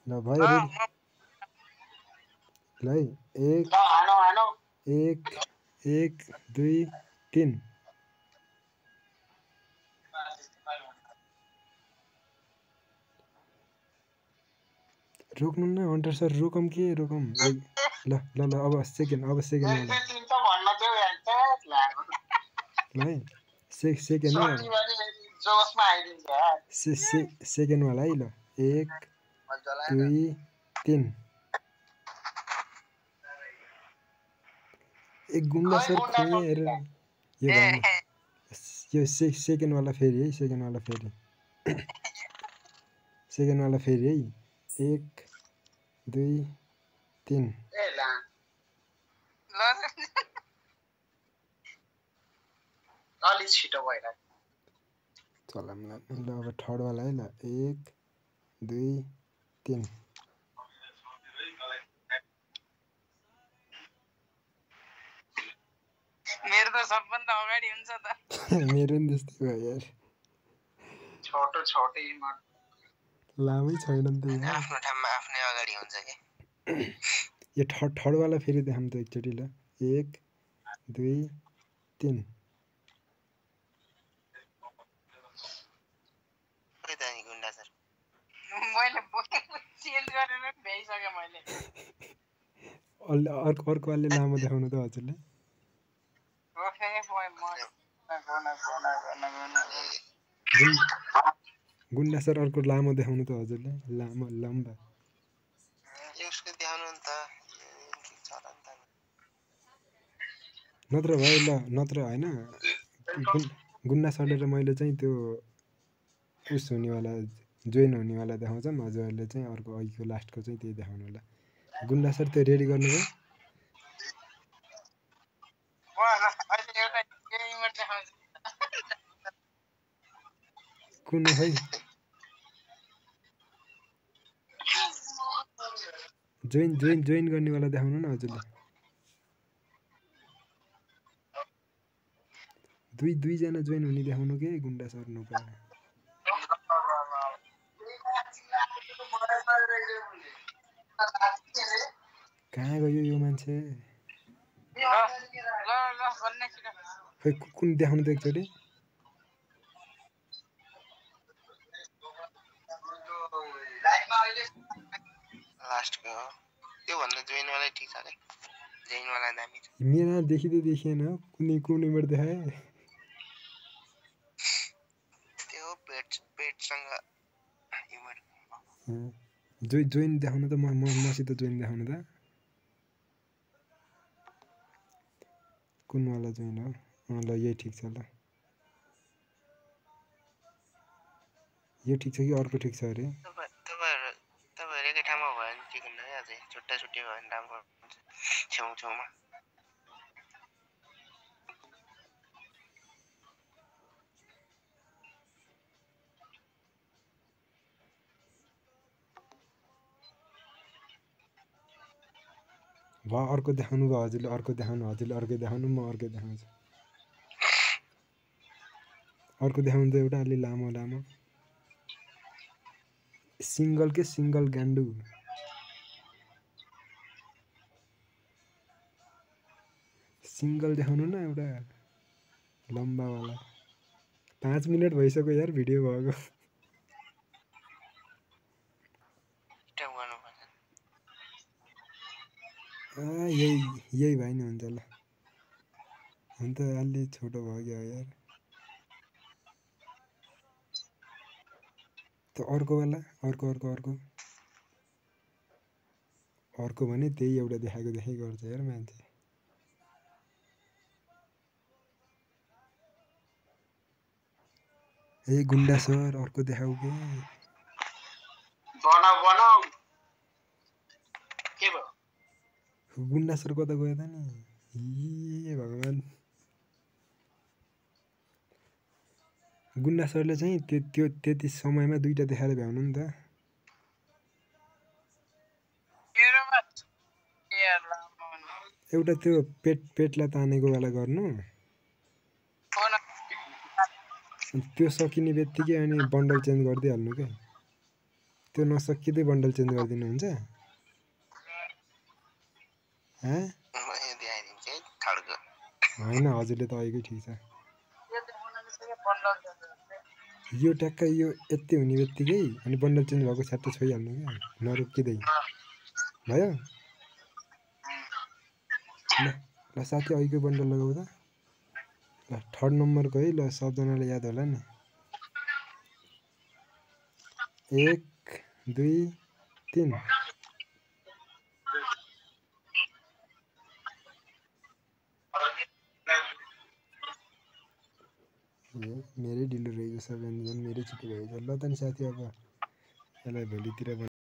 ल भयो रेडी ल है एक एक एक दुई तीन रोक्नु न हन्टर सर रोकम के रोकम एक ल ल ल अब सेकेन्ड वाला ल है सेकेन्ड है सेकेन्ड वाला है ल एक दुई तीन एक गुन्डा सर खोइ हेर यो भएन यो सेकेन्ड वाला फेरि है सेकेन्ड वाला फेरि है एक दुई तीन अलि छिटो भइरहेको चलाम ल अब थर्ड वाला है ल एक दुई तीन मेरो त सबभन्दा अगाडि हुन्छ त मेरो नि त्यस्तै भयो यार छोटो लामै छैन नि त आफ्नो ठाउँमा आफ्नै अगाडि हुन्छ के यो थर्ड वाला फेरि देखाउँ त एकचोटि ल एक दुई तीन गुन्डा सर मैले चेन्ज गरेर भ्याइसकेँ मैले अर्को वाले लामो देखाउनु त हजुरले गुन्डा सर अर्को लामो देखाउनु त हजुरले लामो लम्बा नत्र भयो ल नत्र होइन गुन्डा सरले र मैले चाहिँ त्यो उस हुनेवाला जोइन हुनेवाला देखाउँछौँ हजुरहरूले चाहिँ अर्को अघिको लास्टको चाहिँ त्यही देखाउनु होला गुन्डा सर त्यो रेडी गर्नुभयो कुन खै जोइन गर्नेवाला देखाउनु न हजुरले दुईजना जोइन हुने देखाउनु के गुन्डा सर नुका कहाँ गयो यो मान्छे खै कुन देखाउनु त एकचोटि मेरा देखिँदै देखिएन कुनैबाट देखाए जोइन देखाउनु त मसित जोइन देखाउनु त कुनवाला जोइन हो ल यही ठिक छ ल यो ठिक छ कि अर्को ठिक छ अरे तपाईहरु एकै ठाउँमा भयो भने ठिक हुन्न है अझै छुट्टा छुट्टी भयो भने राम्रो हुन्छ छेउमा वा अर्को देखाउनु भयो हजुरले अर्को देखाउनु म अर्को देखाउँछु अर्को देखाउनु त एउटा अलि लामो सिंगल गान्डु सिंगल देखाउनु न एउटा लम्बा वाला 5 मिनेट भइसक्यो यार भिडियो भएको यही भयो नि हुन्छ ल अन्त अलि छोटो भयो यार त अर्को वाला अर्को भने त्यही एउटा देखाएको गर्छ यार मान्छे ए गुन्डा सर अर्को देखाउ के बनाऊ के भयो गुन्डा सर कता गयो त नि ए भगवान गुन्डा सरले चाहिँ त्यति समयमा दुईटा देखाएर भ्याउनु नि त एउटा त्यो पेटलाई तानेको वाला गर्नु त्यो सकिने बित्तिकै अनि बन्डल चेन्ज गर्दै हाल्नु के त्यो नसकिँदै बन्डल चेन्ज गरिदिनुहुन्छ होइन हजुरले त अहिलेकै ठिक छ यो ट्याक्क यो यति हुने बित्तिकै अनि बन्डल चेन्ज भएको छ्याट्ट छोइहाल्नु क्या नरोकिँदै भयो ल ल साथी अहिलेकै बन्डल लगाऊ त ल थर्ड नम्बरको है ल सबजनालाई याद होला नि 1 2 3 मेरै ढिलो रहेछ सब मेरै छुट्टी भएछ ल त नि साथी अब यसलाई भोलितिर